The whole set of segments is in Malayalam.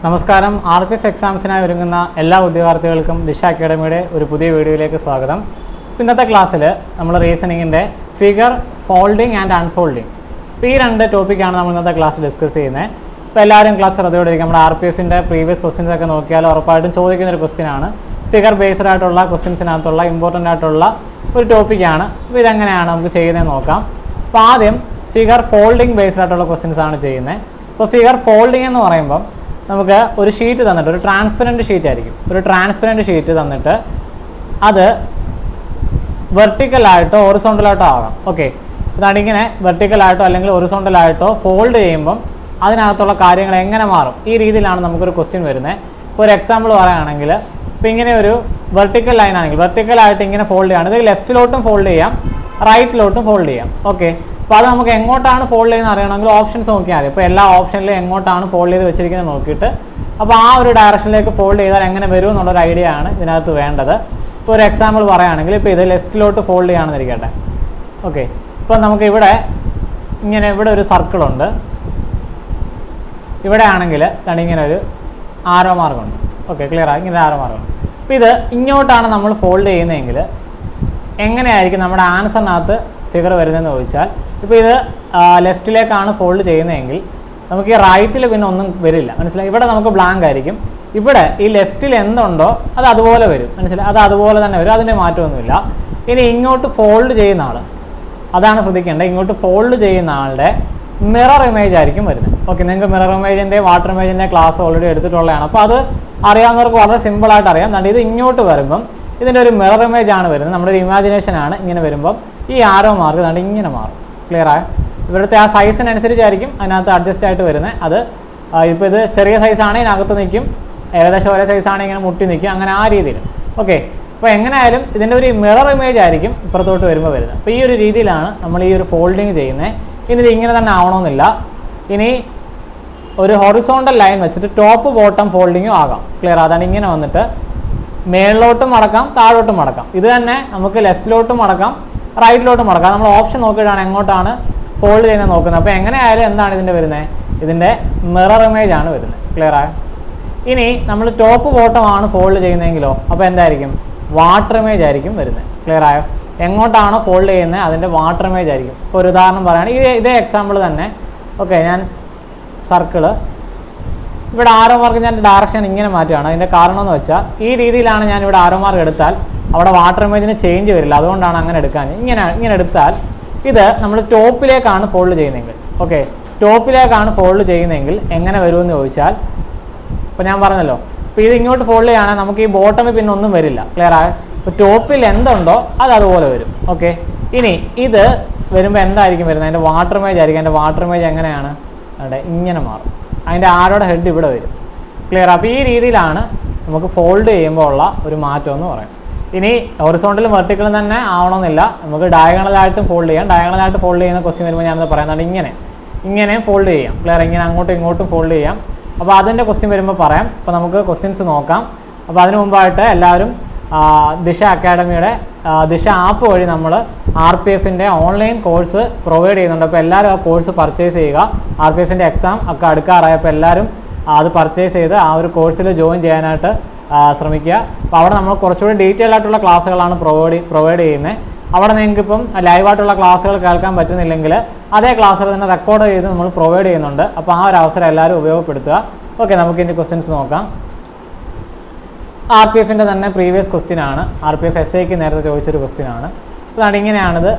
നമസ്കാരം. RPF എക്സാംസിനായി ഒരുങ്ങുന്ന എല്ലാ ഉദ്യോഗാർത്ഥികൾക്കും ദിശ അക്കാഡമിയുടെ ഒരു പുതിയ വീഡിയോയിലേക്ക് സ്വാഗതം. ഇന്നത്തെ ക്ലാസ്സിൽ നമ്മൾ റീസണിങ്ങിൻ്റെ ഫിഗർ ഫോൾഡിങ് ആൻഡ് അൺഫോൾഡിങ് ഈ രണ്ട് ടോപ്പിക്കാണ് നമ്മൾ ഇന്നത്തെ ക്ലാസ് ഡിസ്കസ് ചെയ്യുന്നത്. ഇപ്പോൾ എല്ലാവരും ക്ലാസ് ശ്രദ്ധയോടെ ഇരിക്കും. നമ്മുടെ RPFൻ്റെ പ്രീവിയസ് ക്വസ്റ്റ്യൻസ് ഒക്കെ നോക്കിയാൽ ഉറപ്പായിട്ടും ചോദിക്കുന്നൊരു ക്വസ്റ്റ്യനാണ്. ഫിഗർ ബേസ്ഡ് ആയിട്ടുള്ള ക്വസ്റ്റ്യൻസിനകത്തുള്ള ഇമ്പോർട്ടൻ്റ് ആയിട്ടുള്ള ഒരു ടോപ്പിക്കാണ്. അപ്പോൾ ഇതെങ്ങനെയാണ് നമുക്ക് ചെയ്യുന്നതെന്ന് നോക്കാം. അപ്പോൾ ആദ്യം ഫിഗർ ഫോൾഡിങ് ബേസ്ഡ് ആയിട്ടുള്ള ക്വസ്റ്റ്യൻസ് ആണ് ചെയ്യുന്നത്. അപ്പോൾ ഫിഗർ ഫോൾഡിങ് എന്ന് പറയുമ്പം നമുക്ക് ഒരു ഷീറ്റ് തന്നിട്ട്, ഒരു ട്രാൻസ്പെറൻറ്റ് ഷീറ്റ് ആയിരിക്കും. ഒരു ട്രാൻസ്പെറൻറ്റ് ഷീറ്റ് തന്നിട്ട് അത് വെർട്ടിക്കലായിട്ടോ ഹൊറിസോണ്ടലായിട്ടോ ആകാം. ഓക്കെ, അതാണ് ഇങ്ങനെ വെർട്ടിക്കലായിട്ടോ അല്ലെങ്കിൽ ഹൊറിസോണ്ടലായിട്ടോ ഫോൾഡ് ചെയ്യുമ്പം അതിനകത്തുള്ള കാര്യങ്ങൾ എങ്ങനെ മാറും, ഈ രീതിയിലാണ് നമുക്കൊരു ക്വസ്റ്റ്യൻ വരുന്നത്. ഇപ്പോൾ ഒരു എക്സാമ്പിൾ പറയുകയാണെങ്കിൽ, ഇപ്പോൾ ഇങ്ങനെ ഒരു വെർട്ടിക്കൽ ലൈൻ ആണെങ്കിൽ വെർട്ടിക്കലായിട്ട് ഇങ്ങനെ ഫോൾഡ് ചെയ്യാണ്. ഇത് ലെഫ്റ്റിലോട്ടും ഫോൾഡ് ചെയ്യാം, റൈറ്റിലോട്ടും ഫോൾഡ് ചെയ്യാം. ഓക്കെ, അപ്പോൾ അത് നമുക്ക് എങ്ങോട്ടാണ് ഫോൾഡ് ചെയ്യുന്നത് അറിയണമെങ്കിൽ ഓപ്ഷൻസ് നോക്കിയാൽ മതി. അപ്പോൾ എല്ലാ ഓപ്ഷനിലും എങ്ങോട്ടാണ് ഫോൾഡ് ചെയ്ത് വെച്ചിരിക്കുന്നത് നോക്കിയിട്ട് അപ്പോൾ ആ ഒരു ഡയറക്ഷനിലേക്ക് ഫോൾഡ് ചെയ്താൽ എങ്ങനെ വരും എന്നുള്ളൊരു ഐഡിയ ആണ് ഇതിനകത്ത് വേണ്ടത്. ഇപ്പോൾ ഒരു എക്സാമ്പിൾ പറയുകയാണെങ്കിൽ, ഇപ്പോൾ ഇത് ലെഫ്റ്റിലോട്ട് ഫോൾഡ് ചെയ്യുകയാണെന്നിരിക്കട്ടെ. ഓക്കെ, ഇപ്പോൾ നമുക്ക് ഇവിടെ ഇങ്ങനെ ഇവിടെ ഒരു സർക്കിളുണ്ട്. ഇവിടെ ആണെങ്കിൽ ഇങ്ങനെ ഒരു ആരോ മാർഗമുണ്ട്. ഓക്കെ, ക്ലിയർ ആയി. ഇങ്ങനെ ആരോ മാർഗമുണ്ട്. അപ്പോൾ ഇത് ഇങ്ങോട്ടാണ് നമ്മൾ ഫോൾഡ് ചെയ്യുന്നതെങ്കിൽ എങ്ങനെയായിരിക്കും നമ്മുടെ ആൻസറിനകത്ത് ഫിഗർ വരുന്നതെന്ന് ചോദിച്ചാൽ, ഇപ്പോൾ ഇത് ലെഫ്റ്റിലേക്കാണ് ഫോൾഡ് ചെയ്യുന്നതെങ്കിൽ നമുക്ക് ഈ റൈറ്റിൽ പിന്നെ ഒന്നും വരില്ല. മനസ്സിലായി? ഇവിടെ നമുക്ക് ബ്ലാങ്ക് ആയിരിക്കും. ഇവിടെ ഈ ലെഫ്റ്റിൽ എന്തുണ്ടോ അത് അതുപോലെ വരും. മനസ്സിലായി? അത് അതുപോലെ തന്നെ വരും, അതിൻ്റെ മാറ്റമൊന്നുമില്ല. ഇനി ഇങ്ങോട്ട് ഫോൾഡ് ചെയ്യുന്ന ആൾ, അതാണ് ശ്രദ്ധിക്കേണ്ടത്. ഇങ്ങോട്ട് ഫോൾഡ് ചെയ്യുന്ന ആളുടെ മിറർ ഇമേജ് ആയിരിക്കും വരുന്നത്. ഓക്കെ, നിങ്ങൾക്ക് മിറർ ഇമേജിൻ്റെ വാട്ടർ ഇമേജിൻ്റെ ക്ലാസ് ഓൾറെഡി എടുത്തിട്ടുള്ളതാണ്. അപ്പോൾ അത് അറിയാവുന്നവർക്ക് വളരെ സിമ്പിളായിട്ട് അറിയാം. ഇത് ഇങ്ങോട്ട് വരുമ്പം ഇതിൻ്റെ ഒരു മിറർ ഇമേജ് ആണ് വരുന്നത്. നമ്മുടെ ഒരു ഇമാജിനേഷൻ ആണ്. ഇങ്ങനെ വരുമ്പം ഈ ആരോ മാർക്ക് ഇങ്ങനെ മാറും. ക്ലിയർ ആയോ? ഇവിടുത്തെ ആ സൈസിനനുസരിച്ചായിരിക്കും അതിനകത്ത് അഡ്ജസ്റ്റ് ആയിട്ട് വരുന്നത്. അത് ഇപ്പോൾ ഇത് ചെറിയ സൈസാണെങ്കിൽ ഇതിനകത്ത് നിൽക്കും, ഏകദേശം ഒരേ സൈസാണെങ്കിൽ ഇങ്ങനെ മുട്ടി നിൽക്കും, അങ്ങനെ ആ രീതിയിൽ. ഓക്കെ, അപ്പോൾ എങ്ങനെയായാലും ഇതിൻ്റെ ഒരു മിറർ ഇമേജ് ആയിരിക്കും ഇപ്പുറത്തോട്ട് വരുമ്പോൾ വരുന്നത്. അപ്പോൾ ഈ ഒരു രീതിയിലാണ് നമ്മൾ ഈ ഒരു ഫോൾഡിങ് ചെയ്യുന്നത്. ഇനി ഇത് ഇങ്ങനെ തന്നെ ആവണമെന്നില്ല. ഇനി ഒരു ഹൊറിസോണ്ടൽ ലൈൻ വെച്ചിട്ട് ടോപ്പ് ബോട്ടം ഫോൾഡിങ്ങും ആകാം. ക്ലിയർ? അതാണ് ഇങ്ങനെ വന്നിട്ട് മേളിലോട്ടും മടക്കാം, താഴോട്ടും മടക്കാം. ഇത് തന്നെ നമുക്ക് ലെഫ്റ്റിലോട്ടും മടക്കാം, റൈറ്റിലോട്ടും മടക്കാം. നമ്മൾ ഓപ്ഷൻ നോക്കിയിട്ടാണ് എങ്ങോട്ടാണ് ഫോൾഡ് ചെയ്യുന്നത് നോക്കുന്നത്. അപ്പോൾ എങ്ങനെയായാലും എന്താണ് ഇതിൻ്റെ വരുന്നത്? ഇതിൻ്റെ മിറർ ഇമേജ് ആണ് വരുന്നത്. ക്ലിയർ ആയോ? ഇനി നമ്മൾ ടോപ്പ് ബോട്ടം ആണ് ഫോൾഡ് ചെയ്യുന്നതെങ്കിലോ അപ്പോൾ എന്തായിരിക്കും? വാട്ടർ ഇമേജ് ആയിരിക്കും വരുന്നത്. ക്ലിയർ ആയോ? എങ്ങോട്ടാണോ ഫോൾഡ് ചെയ്യുന്നത് അതിൻ്റെ വാട്ടർ ഇമേജ് ആയിരിക്കും. ഇപ്പോൾ ഒരു ഉദാഹരണം പറയുകയാണെങ്കിൽ ഇതേ എക്സാമ്പിൾ തന്നെ. ഓക്കെ, ഞാൻ സർക്കിള് ഇവിടെ ആരോ മാർക്ക് ഞാൻ ഡയറക്ഷൻ ഇങ്ങനെ മാറ്റുകയാണ്. അതിൻ്റെ കാരണം എന്ന് വെച്ചാൽ ഈ രീതിയിലാണ് ഞാൻ ഇവിടെ ആരോ മാർക്ക് എടുത്താൽ അവിടെ വാട്ടർ ഇമേജിന് ചേഞ്ച് വരില്ല. അതുകൊണ്ടാണ് അങ്ങനെ എടുക്കാൻ. ഇങ്ങനെ എടുത്താൽ ഇത് നമ്മൾ ടോപ്പിലേക്കാണ് ഫോൾഡ് ചെയ്യുന്നതെങ്കിൽ, ഓക്കെ, ടോപ്പിലേക്കാണ് ഫോൾഡ് ചെയ്യുന്നതെങ്കിൽ എങ്ങനെ വരുമെന്ന് ചോദിച്ചാൽ, ഇപ്പോൾ ഞാൻ പറഞ്ഞല്ലോ, ഇപ്പോൾ ഇത് ഇങ്ങോട്ട് ഫോൾഡ് ചെയ്യുകയാണെങ്കിൽ നമുക്ക് ഈ ബോട്ടമിൽ പിന്നെ ഒന്നും വരില്ല. ക്ലിയർ ആയോ? ഇപ്പോൾ ടോപ്പിൽ എന്തുണ്ടോ അത് അതുപോലെ വരും. ഓക്കെ, ഇനി ഇത് വരുമ്പോൾ എന്തായിരിക്കും വരുന്നത്? അതിൻ്റെ വാട്ടർ ഇമേജ് ആയിരിക്കും. അതിൻ്റെ വാട്ടർ ഇമേജ് എങ്ങനെയാണ്? അവിടെ ഇങ്ങനെ മാറും. അതിൻ്റെ ആരോടെ ഹെഡ് ഇവിടെ വരും. ക്ലിയർ? അപ്പോൾ ഈ രീതിയിലാണ് നമുക്ക് ഫോൾഡ് ചെയ്യുമ്പോൾ ഉള്ള ഒരു മാറ്റം എന്ന് പറയും. ഇനി ഹൊറിസോണ്ടലും വെർട്ടിക്കലും തന്നെ ആവണമെന്നില്ല. നമുക്ക് ഡയഗണലായിട്ടും ഫോൾഡ് ചെയ്യാം. ഡയഗണലായിട്ട് ഫോൾഡ് ചെയ്യുന്ന ക്വസ്റ്റ്യൻ വരുമ്പോൾ ഞാനത് പറയുന്നുണ്ട്. ഇങ്ങനെയും ഫോൾഡ് ചെയ്യാം. ക്ലിയർ? ഇങ്ങനെ അങ്ങോട്ടും ഇങ്ങോട്ടും ഫോൾഡ് ചെയ്യാം. അപ്പോൾ അതിൻ്റെ ക്വസ്റ്റ്യൻ വരുമ്പോൾ പറയാം. അപ്പോൾ നമുക്ക് ക്വസ്റ്റ്യൻസ് നോക്കാം. അപ്പോൾ അതിന് മുമ്പായിട്ട് എല്ലാവരും ദിശ അക്കാഡമിയുടെ ദിശ ആപ്പ് വഴി നമ്മൾ RPFൻ്റെ ഓൺലൈൻ കോഴ്സ് പ്രൊവൈഡ് ചെയ്യുന്നുണ്ട്. അപ്പോൾ എല്ലാവരും ആ കോഴ്സ് പർച്ചേസ് ചെയ്യുക. RPFൻ്റെ എക്സാം ഒക്കെ അടുക്കാറായപ്പോൾ എല്ലാവരും അത് പർച്ചേസ് ചെയ്ത് ആ ഒരു കോഴ്സിൽ ജോയിൻ ചെയ്യാനായിട്ട് ശ്രമിക്കുക. അപ്പോൾ അവിടെ നമ്മൾ കുറച്ചുകൂടി ഡീറ്റെയിൽ ആയിട്ടുള്ള ക്ലാസ്സുകളാണ് പ്രൊവൈഡ് ചെയ്യുന്നത്. അവിടെ നിങ്ങൾക്ക് ഇപ്പം ലൈവായിട്ടുള്ള ക്ലാസ്സുകൾ കേൾക്കാൻ പറ്റുന്നില്ലെങ്കിൽ അതേ ക്ലാസ്സുകൾ തന്നെ റെക്കോർഡ് ചെയ്ത് നമ്മൾ പ്രൊവൈഡ് ചെയ്യുന്നുണ്ട്. അപ്പോൾ ആ ഒരു അവസരം എല്ലാവരും ഉപയോഗപ്പെടുത്തുക. ഓക്കെ, നമുക്ക് ഇനി ക്വസ്റ്റ്യൻസ് നോക്കാം. RPFൻ്റെ തന്നെ പ്രീവിയസ് ക്വസ്റ്റ്യൻ ആണ്. RPF SAക്ക് നേരത്തെ ചോദിച്ചൊരു ക്വസ്റ്റ്യൻ ആണ്. അപ്പോൾ ഇങ്ങനെയാണിത്.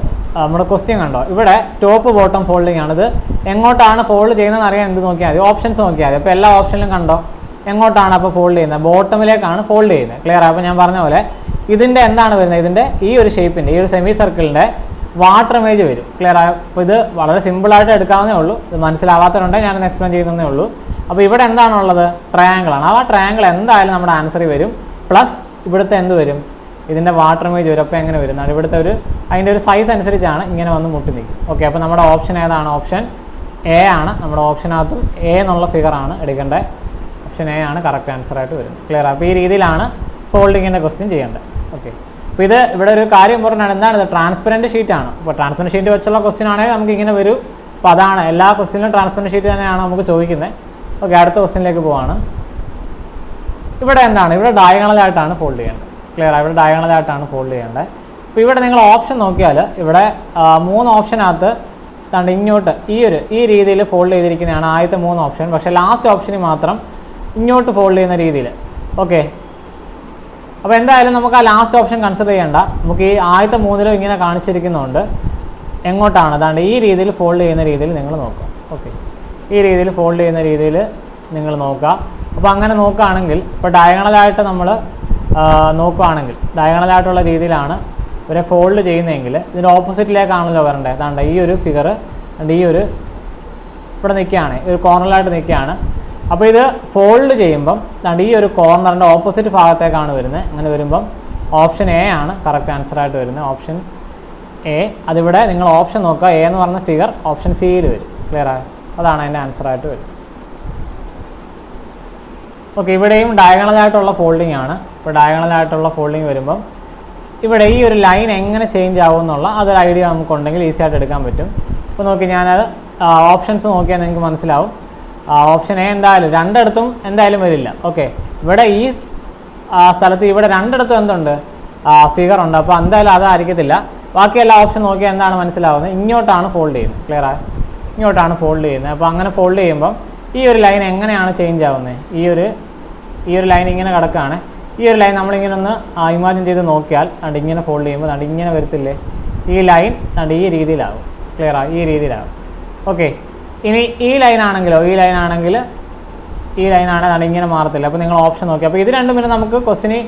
നമ്മുടെ ക്വസ്റ്റ്യൻ കണ്ടോ? ഇവിടെ ടോപ്പ് ബോട്ടം ഫോൾഡിങ് ആണിത്. എങ്ങോട്ടാണ് ഫോൾഡ് ചെയ്യുന്നതെന്ന് അറിയാൻ എന്ത് നോക്കിയാൽ മതി? ഓപ്ഷൻസ് നോക്കിയാൽ മതി. അപ്പോൾ എല്ലാ ഓപ്ഷനിലും കണ്ടോ എങ്ങോട്ടാണ് അപ്പോൾ ഫോൾഡ് ചെയ്യുന്നത്? ബോട്ടമിലേക്കാണ് ഫോൾഡ് ചെയ്യുന്നത്. ക്ലിയർ? അപ്പോൾ ഞാൻ പറഞ്ഞ പോലെ ഇതിൻ്റെ എന്താണ് വരുന്നത്? ഇതിൻ്റെ ഈ ഒരു ഷേപ്പിൻ്റെ, ഈ ഒരു സെമി സർക്കിളിൻ്റെ വാട്ടർ ഇമേജ് വരും. ക്ലിയർ? അപ്പോൾ ഇത് വളരെ സിമ്പിളായിട്ട് എടുക്കാവുന്നേ ഉള്ളൂ. ഇത് മനസ്സിലാവാത്തതുണ്ടെങ്കിൽ ഞാനൊന്ന് എക്സ്പ്ലെയിൻ ചെയ്യുന്നതേ ഉള്ളൂ. അപ്പോൾ ഇവിടെ എന്താണുള്ളത്? ട്രയാങ്കിളാണ്. ആ ട്രയാങ്കിൾ എന്തായാലും നമ്മുടെ ആൻസറിൽ വരും. പ്ലസ് ഇവിടുത്തെ എന്ത് വരും? ഇതിൻ്റെ വാട്ടർ ഇമേജ് വരും. അപ്പോൾ എങ്ങനെ വരുന്നതാണ്? ഇവിടുത്തെ അതിൻ്റെ ഒരു സൈസ് അനുസരിച്ചാണ് ഇങ്ങനെ വന്ന് മുട്ടി നിൽക്കും. ഓക്കെ, അപ്പോൾ നമ്മുടെ ഓപ്ഷൻ ഏതാണ്? ഓപ്ഷൻ A ആണ്. നമ്മുടെ ഓപ്ഷനകത്തും A എന്നുള്ള ഫിഗറാണ് എടുക്കേണ്ടത്. ഓപ്ഷൻ A ആണ് കറക്റ്റ് ആൻസറായിട്ട് വരുന്നത്. ക്ലിയർ? അപ്പോൾ ഈ രീതിയിലാണ് ഫോൾഡിങ്ങിൻ്റെ ക്വസ്റ്റ്യൻ ചെയ്യേണ്ടത്. ഓക്കെ, അപ്പോൾ ഇത് ഇവിടെ ഒരു കാര്യം ഇമ്പോർട്ടൻ്റ്. എന്താണിത്? ട്രാൻസ്പെറൻറ്റ് ഷീറ്റാണ്. അപ്പോൾ ട്രാൻസ്പെറൻറ്റ് ഷീറ്റ് വെച്ചുള്ള ക്വസ്റ്റ്യൻ ആണെങ്കിൽ നമുക്ക് ഇങ്ങനെ വരും. അപ്പോൾ അതാണ് എല്ലാ ക്വസ്റ്റ്യനിലും ട്രാൻസ്പെറൻറ്റ് ഷീറ്റ് തന്നെയാണ് നമുക്ക് ചോദിക്കുന്നത്. ഓക്കെ, അടുത്ത ക്വസ്റ്റ്യനിലേക്ക് പോവാണ്. ഇവിടെ എന്താണ്, ഇവിടെ ഡയഗണലായിട്ടാണ് ഫോൾഡ് ചെയ്യേണ്ടത്. ക്ലിയർ ആയി? ഇവിടെ ഡയഗണലായിട്ടാണ് ഫോൾഡ് ചെയ്യേണ്ടത്. അപ്പോൾ ഇവിടെ നിങ്ങൾ ഓപ്ഷൻ നോക്കിയാൽ ഇവിടെ 3 ഓപ്ഷനകത്ത് താണ്ട് ഇങ്ങോട്ട് ഈ രീതിയിൽ ഫോൾഡ് ചെയ്തിരിക്കുന്നതാണ് ആദ്യത്തെ 3 ഓപ്ഷൻ. പക്ഷേ ലാസ്റ്റ് ഓപ്ഷന് മാത്രം ഇങ്ങോട്ട് ഫോൾഡ് ചെയ്യുന്ന രീതിയിൽ. ഓക്കെ, അപ്പോൾ എന്തായാലും നമുക്ക് ആ ലാസ്റ്റ് ഓപ്ഷൻ കൺസിഡർ ചെയ്യേണ്ട. നമുക്ക് ഈ ആദ്യത്തെ 3 ഇങ്ങനെ കാണിച്ചിരിക്കുന്നതുകൊണ്ട് എങ്ങോട്ടാണ് അതാണ്ട് ഈ രീതിയിൽ ഫോൾഡ് ചെയ്യുന്ന രീതിയിൽ നിങ്ങൾ നോക്കുക. ഓക്കെ, ഈ രീതിയിൽ ഫോൾഡ് ചെയ്യുന്ന രീതിയിൽ നിങ്ങൾ നോക്കുക. അപ്പോൾ അങ്ങനെ നോക്കുകയാണെങ്കിൽ ഇപ്പോൾ ഡയഗണലായിട്ട് നമ്മൾ നോക്കുകയാണെങ്കിൽ ഡയഗണലായിട്ടുള്ള രീതിയിലാണ് ഇവരെ ഫോൾഡ് ചെയ്യുന്നതെങ്കിൽ ഇതിൻ്റെ ഓപ്പോസിറ്റിലേക്കാണല്ലോ വരേണ്ടത്. അതാണ്ട് ഈ ഒരു ഫിഗർ ഈ ഒരു ഇവിടെ നിൽക്കുകയാണ്, ഈ ഒരു കോർണറിലായിട്ട് നിൽക്കുകയാണ്. അപ്പോൾ ഇത് ഫോൾഡ് ചെയ്യുമ്പം ഈ ഒരു കോർണറിൻ്റെ ഓപ്പോസിറ്റ് ഭാഗത്തേക്കാണ് വരുന്നത്. അങ്ങനെ വരുമ്പം ഓപ്ഷൻ എ ആണ് കറക്റ്റ് ആൻസറായിട്ട് വരുന്നത്. Option A. അതിവിടെ നിങ്ങൾ ഓപ്ഷൻ നോക്കുക, എ എന്ന് പറയുന്ന ഫിഗർ ഓപ്ഷൻ സിയിൽ വരും. ക്ലിയർ ആയോ? അതാണ് അതിൻ്റെ ആൻസറായിട്ട് വരും. ഓക്കെ, ഇവിടെയും ഡയഗണലായിട്ടുള്ള ഫോൾഡിംഗ് ആണ്. ഇപ്പോൾ ഡയഗണലായിട്ടുള്ള ഫോൾഡിങ് വരുമ്പം ഇവിടെ ഈ ഒരു ലൈൻ എങ്ങനെ ചേഞ്ച് ആകുമെന്നുള്ള അതൊരു ഐഡിയ നമുക്കുണ്ടെങ്കിൽ ഈസി ആയിട്ട് എടുക്കാൻ പറ്റും. ഇപ്പോൾ നോക്കി, ഞാനത് ഓപ്ഷൻസ് നോക്കിയാൽ നിങ്ങൾക്ക് മനസ്സിലാവും. ഓപ്ഷൻ എ എന്തായാലും രണ്ടിടത്തും എന്തായാലും വരില്ല. ഓക്കെ, ഇവിടെ ഈ സ്ഥലത്ത് ഇവിടെ രണ്ടിടത്തും എന്തുണ്ട്, ഫിഗർ ഉണ്ട്. അപ്പോൾ എന്തായാലും അതായിരിക്കത്തില്ല. ബാക്കി എല്ലാ ഓപ്ഷൻ നോക്കിയാൽ എന്താണ് മനസ്സിലാവുന്നത്, ഇങ്ങോട്ടാണ് ഫോൾഡ് ചെയ്യുന്നത്. ക്ലിയർ ആയി? ഇങ്ങോട്ടാണ് ഫോൾഡ് ചെയ്യുന്നത്. അപ്പോൾ അങ്ങനെ ഫോൾഡ് ചെയ്യുമ്പം ഈ ഒരു ലൈൻ എങ്ങനെയാണ് ചേഞ്ച് ആവുന്നത്, ഈ ഒരു ലൈൻ ഇങ്ങനെ കിടക്കുകയാണ്. ഈ ഒരു ലൈൻ നമ്മളിങ്ങനെ ഒന്ന് ഇമാജിൻ ചെയ്ത് നോക്കിയാൽ ഇങ്ങനെ ഫോൾഡ് ചെയ്യുമ്പോൾ ഇങ്ങനെ വരത്തില്ലേ, ഈ ലൈൻ ഈ രീതിയിലാകും. ക്ലിയർ ആയി? ഈ രീതിയിലാകും. ഓക്കെ, ഇനി ഈ ലൈനാണെങ്കിലോ, ഈ ലൈനാണെങ്കിൽ ഇങ്ങനെ മാറത്തില്ല. അപ്പോൾ നിങ്ങൾ ഓപ്ഷൻ നോക്കി. അപ്പോൾ ഇത് രണ്ടും പിന്നെ നമുക്ക് ക്വസ്റ്റിന്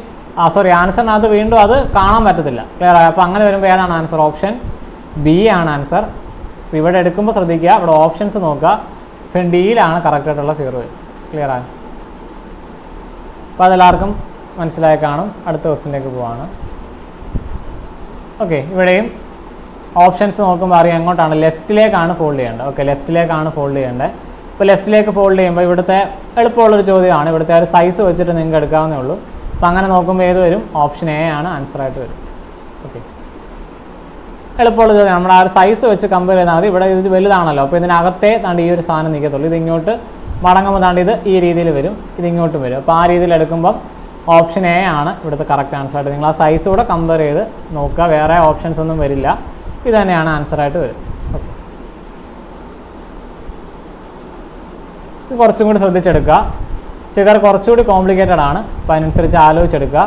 ആൻസറിനകത്ത് വീണ്ടും അത് കാണാൻ പറ്റത്തില്ല. ക്ലിയർ ആയി? അപ്പോൾ അങ്ങനെ വരുമ്പോൾ ഏതാണ് ആൻസർ? ഓപ്ഷൻ ബി ആണ് ആൻസർ. അപ്പോൾ ഇവിടെ എടുക്കുമ്പോൾ ശ്രദ്ധിക്കുക, ഇവിടെ ഓപ്ഷൻസ് നോക്കുക. പിന്നെ ഡിയിലാണ് കറക്റ്റായിട്ടുള്ള ഫിഗർ വരും. ക്ലിയർ ആയി? അപ്പോൾ അതെല്ലാവർക്കും മനസ്സിലായി കാണും. അടുത്ത ക്വസ്റ്റിനിലേക്ക് പോവാണ്. ഓക്കെ, ഇവിടെയും ഓപ്ഷൻസ് നോക്കുമ്പോൾ അറിയാം എങ്ങോട്ടാണ്, ലെഫ്റ്റിലേക്കാണ് ഫോൾഡ് ചെയ്യേണ്ടത്. ഓക്കെ, ലെഫ്റ്റിലേക്കാണ് ഫോൾഡ് ചെയ്യേണ്ടത്. ഇപ്പോൾ ലെഫ്റ്റിലേക്ക് ഫോൾഡ് ചെയ്യുമ്പോൾ ഇവിടുത്തെ എളുപ്പമുള്ളൊരു ചോദ്യമാണ്. ഇവിടുത്തെ ഒരു സൈസ് വെച്ചിട്ട് നിങ്ങൾക്ക് എടുക്കാവുന്നേ ഉള്ളൂ. അപ്പോൾ അങ്ങനെ നോക്കുമ്പോൾ ഏത് വരും? ഓപ്ഷൻ എ ആണ് ആൻസറായിട്ട് വരും. ഓക്കെ, എളുപ്പമുള്ള ചോദ്യം. നമ്മുടെ ആ ഒരു സൈസ് വെച്ച് കമ്പയർ ചെയ്താൽ മതി. ഇവിടെ ഇത് വലുതാണല്ലോ, അപ്പോൾ ഇതിനകത്തേ ഈ ഒരു സാധനം നിൽക്കത്തുള്ളൂ. ഇത് ഇങ്ങോട്ട് മടങ്ങുമ്പോൾ ഇത് ഈ രീതിയിൽ വരും, ഇത് ഇങ്ങോട്ടും വരും. അപ്പോൾ ആ രീതിയിൽ എടുക്കുമ്പം ഓപ്ഷൻ എ ആണ് ഇവിടുത്തെ കറക്റ്റ് ആൻസറായിട്ട്. നിങ്ങൾ ആ സൈസ് കൂടെ കമ്പയർ ചെയ്ത് നോക്കുക, വേറെ ഓപ്ഷൻസ് ഒന്നും വരില്ല. ഇത് തന്നെയാണ് ആൻസറായിട്ട് വരും. ഓക്കെ, ഇത് കുറച്ചും കൂടി ശ്രദ്ധിച്ചെടുക്കുക. ഫിഗർ കുറച്ചുകൂടി കോംപ്ലിക്കേറ്റഡ് ആണ്. അപ്പോൾ അതിനനുസരിച്ച് ആലോചിച്ചെടുക്കുക.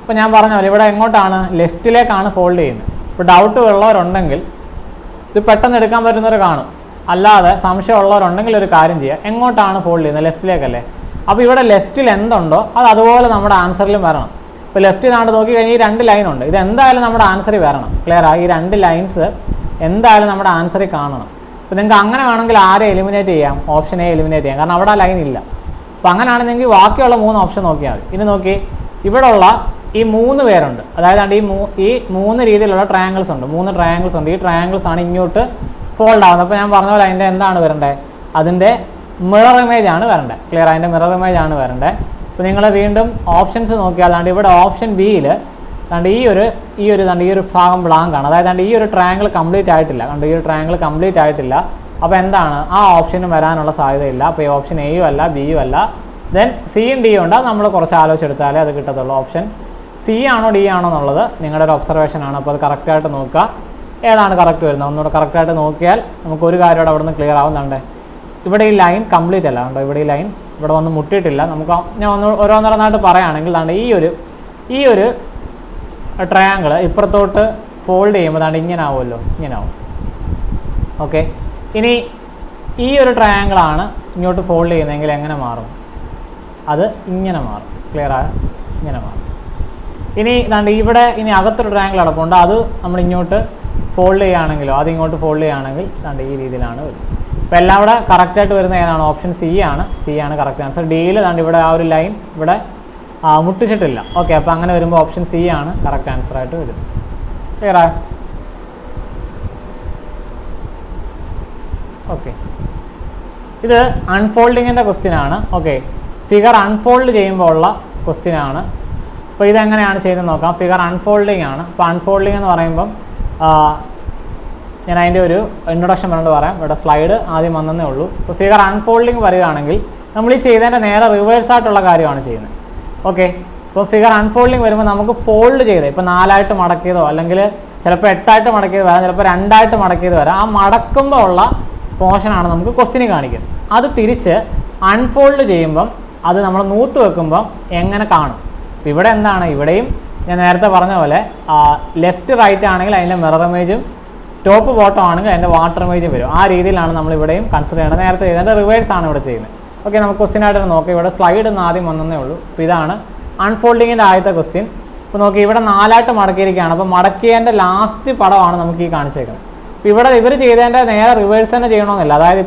ഇപ്പോൾ ഞാൻ പറഞ്ഞ പോലെ ഇവിടെ എങ്ങോട്ടാണ്, ലെഫ്റ്റിലേക്കാണ് ഫോൾഡ് ചെയ്യുന്നത്. ഇപ്പോൾ ഡൗട്ട് ഉള്ളവരുണ്ടെങ്കിൽ ഇത് പെട്ടെന്ന് എടുക്കാൻ പറ്റുന്നവർ കാണും. അല്ലാതെ സംശയമുള്ളവരുണ്ടെങ്കിൽ ഒരു കാര്യം ചെയ്യുക, എങ്ങോട്ടാണ് ഫോൾഡ് ചെയ്യുന്നത്, ലെഫ്റ്റിലേക്കല്ലേ. അപ്പോൾ ഇവിടെ ലെഫ്റ്റിൽ എന്തുണ്ടോ അത് അതുപോലെ നമ്മുടെ ആൻസറിലും വരണം. ഇപ്പോൾ ലെഫ്റ്റ് നാട് നോക്കി കഴിഞ്ഞാൽ ഈ 2 ലൈനുണ്ട്. ഇത് എന്തായാലും നമ്മുടെ ആൻസറിൽ വരണം. ക്ലിയർ ആയി? ഈ 2 ലൈൻസ് എന്തായാലും നമ്മുടെ ആൻസറിൽ കാണണം. അപ്പോൾ നിങ്ങൾക്ക് അങ്ങനെ വേണമെങ്കിൽ ആരെ എലിമിനേറ്റ് ചെയ്യാം? ഓപ്ഷൻ എ എലിമിനേറ്റ് ചെയ്യാം, കാരണം അവിടെ ആ ലൈൻ ഇല്ല. അപ്പോൾ അങ്ങനെയാണെങ്കിൽ ബാക്കിയുള്ള 3 ഓപ്ഷൻ നോക്കിയാൽ മതി. ഇനി നോക്കി, ഇവിടെയുള്ള ഈ 3 പേരുണ്ട്. അതായത് ഈ 3 രീതിയിലുള്ള ട്രയാങ്കിൾസ് ഉണ്ട്. 3 ട്രയാങ്കിൾസ് ഉണ്ട്. ഈ ട്രയാങ്കിൾസ് ആണ് ഇങ്ങോട്ട് ഫോൾഡ് ആവുന്നത്. അപ്പോൾ ഞാൻ പറഞ്ഞ പോലെ അതിൻ്റെ എന്താണ് വരേണ്ടത്, അതിൻ്റെ മിറർ ഇമേജ് ആണ് വരേണ്ടത്. ക്ലിയർ? അതിൻ്റെ മിറർ ഇമേജ് ആണ് വരേണ്ടത്. അപ്പോൾ നിങ്ങൾ വീണ്ടും ഓപ്ഷൻസ് നോക്കിയാൽ ഇവിടെ ഓപ്ഷൻ ബിയിൽ ഈ ഒരു ഭാഗം ബ്ലാങ്ക് ആണ്. അതായത് ഈ ഒരു ട്രയാങ്കിൾ കംപ്ലീറ്റ് ആയിട്ടില്ല. ഈ ഒരു ട്രയാങ്കിൾ കംപ്ലീറ്റ് ആയിട്ടില്ല. അപ്പോൾ എന്താണ്, ആ ഓപ്ഷനും വരാനുള്ള സാധ്യതയില്ല. അപ്പോൾ ഈ ഓപ്ഷൻ എയും അല്ല ബിയും അല്ല, ദെൻ സിയും ഡിയും ഉണ്ട്. അത് നമ്മൾ കുറച്ച് ആലോചിച്ചെടുത്താലേ അത് കിട്ടത്തുള്ളൂ. ഓപ്ഷൻ സി ആണോ ഡി ആണോ എന്നുള്ളത് നിങ്ങളുടെ ഒരു ഒബ്സർവേഷൻ ആണ്. അപ്പോൾ അത് കറക്റ്റായിട്ട് നോക്കുക, ഏതാണ് കറക്റ്റ് വരുന്നത് ഒന്നുകൂടെ കറക്റ്റായിട്ട് നോക്കിയാൽ നമുക്കൊരു കാര്യം അവിടെ നിന്ന് ക്ലിയർ ആവുന്നുണ്ട്. ഇവിടെ ഈ ലൈൻ കംപ്ലീറ്റ് അല്ല, കണ്ടോ? ഇവിടെ ഈ ലൈൻ ഇവിടെ വന്ന് മുട്ടിയിട്ടില്ല. നമുക്ക് ഞാൻ ഓരോന്നോരോന്നായിട്ട് പറയുകയാണെങ്കിൽ ഈ ഒരു ട്രയാങ്കിൾ ഇപ്പുറത്തോട്ട് ഫോൾഡ് ചെയ്യുമ്പോൾ ഇങ്ങനെ ആവുമല്ലോ, ഇങ്ങനെ ആവും. ഓക്കെ, ഇനി ഈ ഒരു ട്രയാങ്കിളാണ് ഇങ്ങോട്ട് ഫോൾഡ് ചെയ്യുന്നതെങ്കിൽ എങ്ങനെ മാറും? അത് ഇങ്ങനെ മാറും. ക്ലിയർ ആയ? ഇങ്ങനെ മാറും. ഇനി ഇവിടെ ഇനി അകത്തൊരു ട്രയാങ്കിൾ അടപ്പുണ്ട്. അത് നമ്മൾ ഇങ്ങോട്ട് ഫോൾഡ് ചെയ്യുകയാണെങ്കിലോ, അത് ഇങ്ങോട്ട് ഫോൾഡ് ചെയ്യുകയാണെങ്കിൽ ഈ രീതിയിലാണ് വരും. അപ്പോൾ എല്ലാം ഇവിടെ കറക്റ്റായിട്ട് വരുന്ന ഏതാണ്? ഓപ്ഷൻ സി ആണ്. സി ആണ് കറക്റ്റ് ആൻസർ. ഡിയിൽ ഇവിടെ ആ ഒരു ലൈൻ ഇവിടെ മുട്ടിച്ചിട്ടില്ല. ഓക്കെ, അപ്പോൾ അങ്ങനെ വരുമ്പോൾ ഓപ്ഷൻ സി ആണ് കറക്റ്റ് ആൻസറായിട്ട് വരും. ക്ലിയർ ആയോ? ഓക്കെ, ഇത് അൺഫോൾഡിങ്ങിൻ്റെ ക്വസ്റ്റ്യൻ ആണ്. ഓക്കെ, ഫിഗർ അൺഫോൾഡ് ചെയ്യുമ്പോൾ ഉള്ള ക്വസ്റ്റ്യൻ ആണ്. അപ്പോൾ ഇതെങ്ങനെയാണ് ചെയ്തെന്ന് നോക്കാം. ഫിഗർ അൺഫോൾഡിങ് ആണ്. അപ്പോൾ അൺഫോൾഡിങ് എന്ന് പറയുമ്പം ഞാൻ അതിൻ്റെ ഒരു ഇൻട്രൊഡക്ഷൻ പറഞ്ഞിട്ട് പറയാം. ഇവിടെ സ്ലൈഡ് ആദ്യം വന്നതേ ഉള്ളൂ. ഇപ്പോൾ ഫിഗർ അൺഫോൾഡിങ് വരികയാണെങ്കിൽ നമ്മൾ ഈ ചെയ്തതിൻ്റെ നേരെ റിവേഴ്സായിട്ടുള്ള കാര്യമാണ് ചെയ്യുന്നത്. ഓക്കെ, ഇപ്പോൾ ഫിഗർ അൺഫോൾഡിങ് വരുമ്പോൾ നമുക്ക് ഫോൾഡ് ചെയ്ത് ഇപ്പോൾ 4 മടക്കിയതോ അല്ലെങ്കിൽ ചിലപ്പോൾ 8 മടക്കിയത് വരാം, ചിലപ്പോൾ 2 മടക്കിയത് വരാം. ആ മടക്കുമ്പോൾ ഉള്ള പോർഷനാണ് നമുക്ക് ക്വസ്റ്റിന് കാണിക്കുന്നത്. അത് തിരിച്ച് അൺഫോൾഡ് ചെയ്യുമ്പം അത് നമ്മൾ നൂത്ത് വെക്കുമ്പം എങ്ങനെ കാണും. ഇപ്പോൾ ഇവിടെ എന്താണ്, ഇവിടെയും ഞാൻ നേരത്തെ പറഞ്ഞ പോലെ ലെഫ്റ്റ് റൈറ്റ് ആണെങ്കിൽ അതിൻ്റെ മിറർ ഇമേജും ടോപ്പ് ബോട്ടം ആണെങ്കിൽ അതിൻ്റെ വാട്ടർ ഇമേജും വരും. ആ രീതിയിലാണ് നമ്മൾ ഇവിടെയും കൺസിഡർ ചെയ്യേണ്ടത്. നേരത്തെ ചെയ്തതിൻ്റെ റിവേഴ്സ് ആണ് ഇവിടെ ചെയ്യുന്നത്. ഓക്കെ, നമുക്ക് ക്വസ്റ്റ്യനായിട്ട് നോക്കാം. ഇവിടെ സ്ലൈഡ് ഒന്ന് ആദ്യം വന്നേ ഉള്ളൂ. അപ്പോൾ ഇതാണ് അൺഫോൾഡിങ്ങിൻ്റെ ആദ്യത്തെ ക്വസ്റ്റ്യൻ. ഇപ്പോൾ നോക്കി, ഇവിടെ 4 മടക്കിയിരിക്കുകയാണ്. അപ്പോൾ മടക്കിയതിൻ്റെ ലാസ്റ്റ് പടമാണ് നമുക്ക് ഈ കാണിച്ചേക്കുന്നത്. ഇപ്പോൾ ഇവിടെ ഇവർ ചെയ്തതിൻ്റെ നേരെ റിവേഴ്സ് തന്നെ ചെയ്യണമെന്നില്ല. അതായത്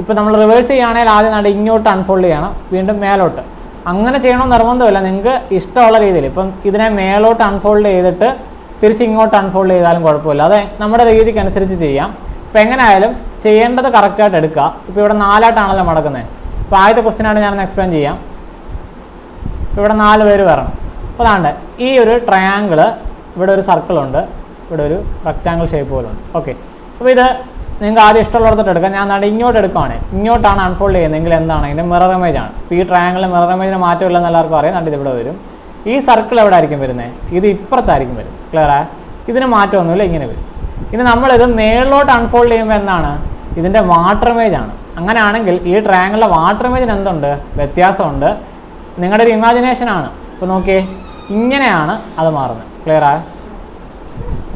ഇപ്പോൾ നമ്മൾ റിവേഴ്സ് ചെയ്യുകയാണെങ്കിൽ ആദ്യം ഇങ്ങോട്ട് അൺഫോൾഡ് ചെയ്യണം, വീണ്ടും മേലോട്ട്. അങ്ങനെ ചെയ്യണമെന്ന് നിർബന്ധമില്ല, നിങ്ങൾക്ക് ഇഷ്ടമുള്ള രീതിയിൽ. ഇപ്പം ഇതിനെ മേലോട്ട് അൺഫോൾഡ് ചെയ്തിട്ട് തിരിച്ച് ഇങ്ങോട്ട് അൺഫോൾഡ് ചെയ്താലും കുഴപ്പമില്ല. അത് നമ്മുടെ രീതിക്ക് അനുസരിച്ച് ചെയ്യാം. ഇപ്പോൾ എങ്ങനെയായാലും ചെയ്യേണ്ടത് കറക്റ്റായിട്ട് എടുക്കുക. ഇപ്പോൾ ഇവിടെ 4 മടക്കുന്നത്. ഇപ്പോൾ ആദ്യത്തെ ക്വസ്റ്റ്യനായിട്ട് ഞാനൊന്ന് എക്സ്പ്ലെയിൻ ചെയ്യാം. ഇവിടെ 4 പേര് വരണം. അപ്പോൾ അതാണ്ട് ഈ ഒരു ട്രയാങ്കിള്, ഇവിടെ ഒരു സർക്കിളുണ്ട്, ഇവിടെ ഒരു റെക്റ്റാങ്കിൾ ഷേപ്പ് പോലെ ഉണ്ട്. ഓക്കെ, അപ്പോൾ ഇത് നിങ്ങൾക്ക് ആദ്യം ഇഷ്ടമുള്ളിടത്തോട്ട് എടുക്കാം. ഞാൻ ഇങ്ങോട്ട് എടുക്കുകയാണ്, ഇങ്ങോട്ടാണ് അൺഫോൾഡ് ചെയ്യുന്നതെങ്കിൽ എന്താണ്, ഇതിൻ്റെ മിറർ ഇമേജ് ആണ്. ഇപ്പോൾ ഈ ട്രയാങ്കിളിൽ മിറർ ഇമേജിന് മാറ്റമില്ലെന്ന് എല്ലാവർക്കും അറിയാം. ഇത് ഇവിടെ വരും. ഈ സർക്കിൾ എവിടെ ആയിരിക്കും വരുന്നത്, ഇത് ഇപ്പുറത്തായിരിക്കും വരും. ക്ലിയറാ? ഇതിന് മാറ്റമൊന്നുമില്ല, ഇങ്ങനെ വരും. ഇനി നമ്മളിത് മേളിലോട്ട് അൺഫോൾഡ് ചെയ്യുമ്പോൾ എന്താണ്, ഇതിൻ്റെ വാട്ടർ ഇമേജ് ആണ്. അങ്ങനെയാണെങ്കിൽ ഈ ട്രയാങ്കിളിലെ വാട്ടർ ഇമേജിന് എന്തുണ്ട്, വ്യത്യാസമുണ്ട്. നിങ്ങളുടെ ഒരു ഇമാജിനേഷനാണ്. ഇപ്പോൾ നോക്കിയേ, ഇങ്ങനെയാണ് അത് മാറുന്നത്. ക്ലിയറാ?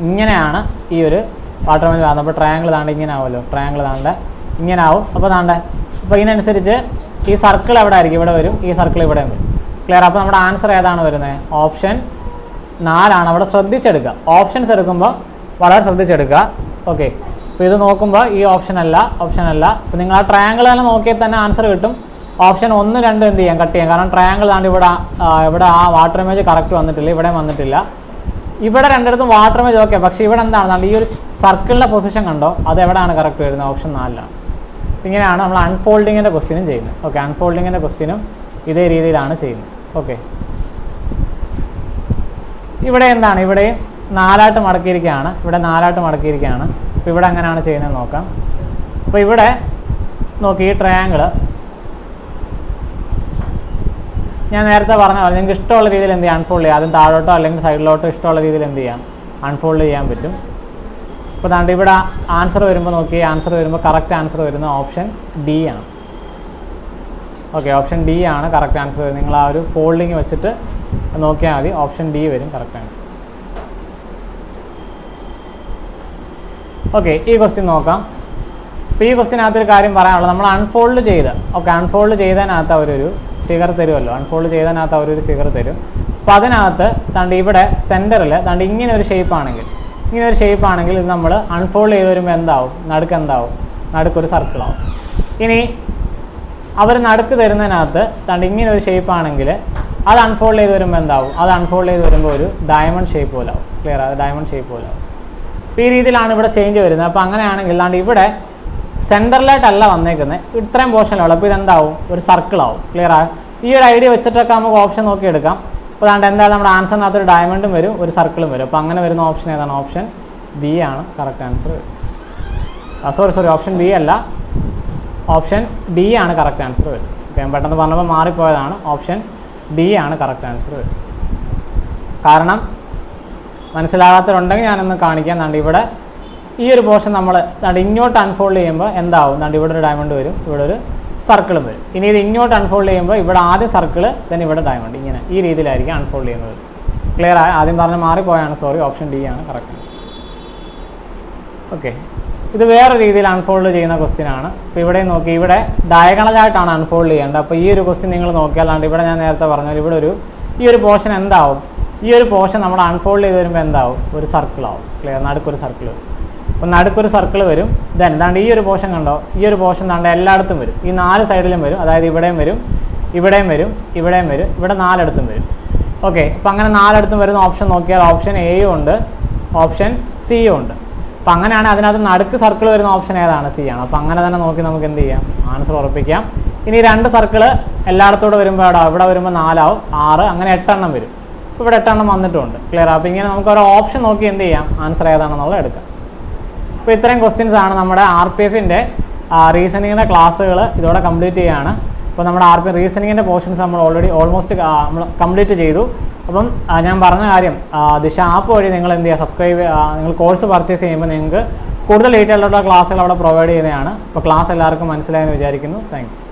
ഇങ്ങനെയാണ് ഈ ഒരു വാട്ടർ ഇമേജ് മാറുന്നത്. അപ്പോൾ ട്രയാങ്കിൾ താണ്ട് ഇങ്ങനെ ആവുമല്ലോ, ട്രയാങ്കിൾ താണ്ട് ഇങ്ങനെ ആവും. അപ്പോൾ താണ്ട് അപ്പോൾ ഇതിനനുസരിച്ച് ഈ സർക്കിൾ എവിടെ ആയിരിക്കും, ഇവിടെ വരും. ഈ സർക്കിൾ ഇവിടെ വരും. ക്ലിയർ? അപ്പോൾ നമ്മുടെ ആൻസർ ഏതാണ് വരുന്നത്, ഓപ്ഷൻ 4 അവിടെ ശ്രദ്ധിച്ചെടുക്കുക. ഓപ്ഷൻസ് എടുക്കുമ്പോൾ വളരെ ശ്രദ്ധിച്ചെടുക്കുക. ഓക്കെ, അപ്പോൾ ഇത് നോക്കുമ്പോൾ ഈ ഓപ്ഷൻ അല്ല. ഇപ്പോൾ നിങ്ങൾ ആ ട്രയാങ്കിൾ തന്നെ നോക്കിയാൽ തന്നെ ആൻസർ കിട്ടും. ഓപ്ഷൻ 1, 2 എന്ത് ചെയ്യാം, കട്ട് ചെയ്യാം. കാരണം ട്രയാങ്കിൾ താണ്ട് ഇവിടെ ആ വാട്ടർ ഇമേജ് കറക്റ്റ് വന്നിട്ടില്ല, ഇവിടെ വന്നിട്ടില്ല. ഇവിടെ രണ്ടിടത്തും വാട്ടർ ഇമേജ് ഓക്കെ, പക്ഷേ ഇവിടെ എന്താണ്, ഈ ഒരു സർക്കിളിൻ്റെ പൊസിഷൻ കണ്ടോ, അത് എവിടെയാണ് കറക്റ്റ് വരുന്നത്, ഓപ്ഷൻ 4. ഇങ്ങനെയാണ് നമ്മൾ അൺഫോൾഡിങ്ങിൻ്റെ ക്വസ്റ്റ്യനും ചെയ്യുന്നത്. ഓക്കെ, അൺഫോൾഡിങ്ങിൻ്റെ ക്വസ്റ്റ്യനും ഇതേ രീതിയിലാണ് ചെയ്യുന്നത്. ഓക്കെ, ഇവിടെ എന്താണ്, ഇവിടെ 4 മടക്കിയിരിക്കുകയാണ്. ഇവിടെ 4 മടക്കിയിരിക്കുകയാണ്. അപ്പോൾ ഇവിടെ എങ്ങനെയാണ് ചെയ്യുന്നത് നോക്കാം. അപ്പോൾ ഇവിടെ നോക്കി, ഈ ട്രയാങ്കിൾ ഞാൻ നേരത്തെ പറഞ്ഞ പോലെ നിങ്ങൾക്ക് ഇഷ്ടമുള്ള രീതിയിൽ എന്ത് ചെയ്യാം, അൺഫോൾഡ് ചെയ്യാം. ആദ്യം താഴോട്ടോ അല്ലെങ്കിൽ സൈഡിലോട്ടോ ഇഷ്ടമുള്ള രീതിയിൽ എന്ത് ചെയ്യാം, അൺഫോൾഡ് ചെയ്യാൻ പറ്റും. ഇപ്പോൾ താണ്ട് ഇവിടെ ആൻസർ വരുമ്പോൾ നോക്കി, ആൻസർ വരുമ്പോൾ കറക്റ്റ് ആൻസർ വരുന്നത് ഓപ്ഷൻ ഡി ആണ്. ഓക്കെ, ഓപ്ഷൻ ഡി ആണ് കറക്റ്റ് ആൻസർ വരുന്നത്. നിങ്ങൾ ആ ഒരു ഫോൾഡിങ് വെച്ചിട്ട് നോക്കിയാൽ മതി, ഓപ്ഷൻ ഡി വരും കറക്റ്റ് ആൻസർ. ഓക്കെ, ഈ ക്വസ്റ്റ്യൻ നോക്കാം. അപ്പോൾ ഈ ക്വസ്റ്റ്യനകത്തൊരു കാര്യം പറയാനുള്ളത്, നമ്മൾ അൺഫോൾഡ് ചെയ്ത് അൺഫോൾഡ് ചെയ്തതിനകത്ത് അവരൊരു ഫിഗർ തരുമല്ലോ, അൺഫോൾഡ് ചെയ്തതിനകത്ത് അവരൊരു ഫിഗർ തരും. അപ്പോൾ അതിനകത്ത് താണ്ട് ഇവിടെ സെൻറ്ററിൽ താണ്ട് ഇങ്ങനെ ഒരു ഷേപ്പ് ആണെങ്കിൽ ഇത് നമ്മൾ അൺഫോൾഡ് ചെയ്ത് വരുമ്പോൾ എന്താവും, നടുക്കൊരു സർക്കിളാവും. ഇനി അവർ നടുക്ക് തരുന്നതിനകത്ത് താണ്ട് ഇങ്ങനെ ഒരു ഷേപ്പ് ആണെങ്കിൽ അത് അൺഫോൾഡ് ചെയ്ത് വരുമ്പോൾ എന്താവും, അത് അൺഫോൾഡ് ചെയ്ത് വരുമ്പോൾ ഒരു ഡയമണ്ട് ഷേപ്പ് പോലെ ആവും. ക്ലിയർ? അത് ഡയമണ്ട് ഷേപ്പ് പോലെ ആവും. അപ്പോൾ ഈ രീതിയിലാണ് ഇവിടെ ചേഞ്ച് വരുന്നത്. അപ്പോൾ അങ്ങനെയാണെങ്കിൽ താണ്ട് ഇവിടെ സെൻറ്ററിലായിട്ടല്ല വന്നേക്കുന്നത്, ഇത്രയും പോർഷനിലുള്ള. അപ്പോൾ ഇതെന്താവും, ഒരു സർക്കിളാവും. ക്ലിയർ? ഈ ഒരു ഐഡിയ വെച്ചിട്ടൊക്കെ നമുക്ക് ഓപ്ഷൻ നോക്കി എടുക്കാം. അപ്പോൾ അതുകൊണ്ട് എന്തായാലും നമ്മുടെ ആൻസറിനകത്ത് ഒരു ഡയമണ്ടും വരും, ഒരു സർക്കിളും വരും. അപ്പോൾ അങ്ങനെ വരുന്ന ഓപ്ഷൻ ഏതാണ്, ഓപ്ഷൻ ബി ആണ് correct answer. Sorry, option B അല്ല, ഓപ്ഷൻ ഡി ആണ് കറക്റ്റ് ആൻസർ വരും. അപ്പോൾ ഞാൻ പെട്ടെന്ന് പറഞ്ഞപ്പോൾ മാറിപ്പോയതാണ്. ഓപ്ഷൻ ഡി ആണ് കറക്റ്റ് ആൻസർ വരും. കാരണം മനസ്സിലാകാത്തവരുണ്ടെങ്കിൽ ഞാനൊന്ന് കാണിക്കാം. എന്നാണ്ട് ഇവിടെ ഈ ഒരു പോർഷൻ നമ്മൾ ഇങ്ങോട്ട് അൺഫോൾഡ് ചെയ്യുമ്പോൾ എന്താവും, ഇവിടെ ഒരു ഡയമണ്ട് വരും, ഇവിടെ ഒരു സർക്കിളും വരും. ഇനി ഇത് ഇങ്ങോട്ട് അൺഫോൾഡ് ചെയ്യുമ്പോൾ ഇവിടെ ആദ്യം സർക്കിൾ, ദെൻ ഇവിടെ ഡയമണ്ട്, ഇങ്ങനെ ഈ രീതിയിലായിരിക്കും അൺഫോൾഡ് ചെയ്യുന്നത്. ക്ലിയർ ആയി? ആദ്യം പറഞ്ഞ് മാറിപ്പോയാണ്, സോറി. ഓപ്ഷൻ ഡി ആണ് കറക്റ്റ് ആൻസർ. ഓക്കെ, ഇത് വേറെ രീതിയിൽ അൺഫോൾഡ് ചെയ്യുന്ന ക്വസ്റ്റ്യൻ ആണ്. ഇപ്പോൾ ഇവിടെ നോക്കി, ഇവിടെ ഡയഗണലായിട്ടാണ് അൺഫോൾഡ് ചെയ്യേണ്ടത്. അപ്പോൾ ഈ ഒരു ക്വസ്റ്റ്യൻ നിങ്ങൾ നോക്കിയാലാണ്ട് ഇവിടെ ഞാൻ നേരത്തെ പറഞ്ഞാൽ ഇവിടെ ഈ ഒരു പോർഷൻ എന്താവും, ഈ ഒരു പോർഷൻ നമ്മൾ അൺഫോൾഡ് ചെയ്ത് വരുമ്പോൾ എന്താവും, ഒരു സർക്കിളാവും. ക്ലിയർ? നടുക്കൊരു സർക്കിൾ വരും. അപ്പോൾ നടുക്കൊരു സർക്കിൾ വരും. ദെൻ ഈ ഒരു പോർഷൻ കണ്ടോ, ഈ ഒരു പോർഷൻ എല്ലായിടത്തും വരും. ഈ 4 സൈഡിലും വരും. അതായത് ഇവിടെയും വരും, ഇവിടെ 4 വരും. ഓക്കെ, അപ്പോൾ അങ്ങനെ 4 വരുന്ന ഓപ്ഷൻ നോക്കിയാൽ ഓപ്ഷൻ എയും ഉണ്ട്, ഓപ്ഷൻ സിയും ഉണ്ട്. അപ്പോൾ അങ്ങനെയാണ് അതിനകത്ത് നടുക്ക് സർക്കിൾ വരുന്ന ഓപ്ഷൻ ഏതാണ്, സി ആണ്. അപ്പോൾ അങ്ങനെ തന്നെ നോക്കി നമുക്ക് എന്ത് ചെയ്യാം, ആൻസർ ഉറപ്പിക്കാം. ഇനി 2 സർക്കിൾ എല്ലായിടത്തോടെ വരുമ്പോൾ ഇവിടെ വരുമ്പോൾ 4 ആവും, 6, അങ്ങനെ 8 വരും. ഇവിടെ 8 വന്നിട്ടുണ്ട്. ക്ലിയർ? അപ്പോൾ ഇങ്ങനെ നമുക്ക് ഒരു ഓപ്ഷൻ നോക്കി എന്ത് ചെയ്യാം, ആൻസർ ഏതാണെന്നുള്ളത് എടുക്കാം. അപ്പോൾ ഇത്രയും ക്വസ്റ്റ്യൻസ് ആണ് നമ്മുടെ RPF-ൻ്റെ റീസണിങ്ങിൻ്റെ ക്ലാസ്സുകൾ ഇതോടെ കംപ്ലീറ്റ് ചെയ്യുകയാണ്. അപ്പോൾ നമ്മുടെ RPM റീസണിങ്ങിൻ്റെ പോർഷൻസ് നമ്മൾ ഓൾറെഡി ഓൾമോസ്റ്റ് നമ്മൾ കംപ്ലീറ്റ് ചെയ്തു. അപ്പം ഞാൻ പറഞ്ഞ കാര്യം, ദിശ ആപ്പ് വഴി നിങ്ങൾ എന്ത് ചെയ്യുക, സബ്സ്ക്രൈബ്, നിങ്ങൾ കോഴ്സ് പർച്ചേസ് ചെയ്യുമ്പോൾ നിങ്ങൾക്ക് കൂടുതൽ ഡീറ്റെയിൽഡുള്ള ക്ലാസ്സുകൾ അവിടെ പ്രൊവൈഡ് ചെയ്യുന്നതാണ്. അപ്പോൾ ക്ലാസ് എല്ലാവർക്കും മനസ്സിലായെന്ന് വിചാരിക്കുന്നു. Thank you.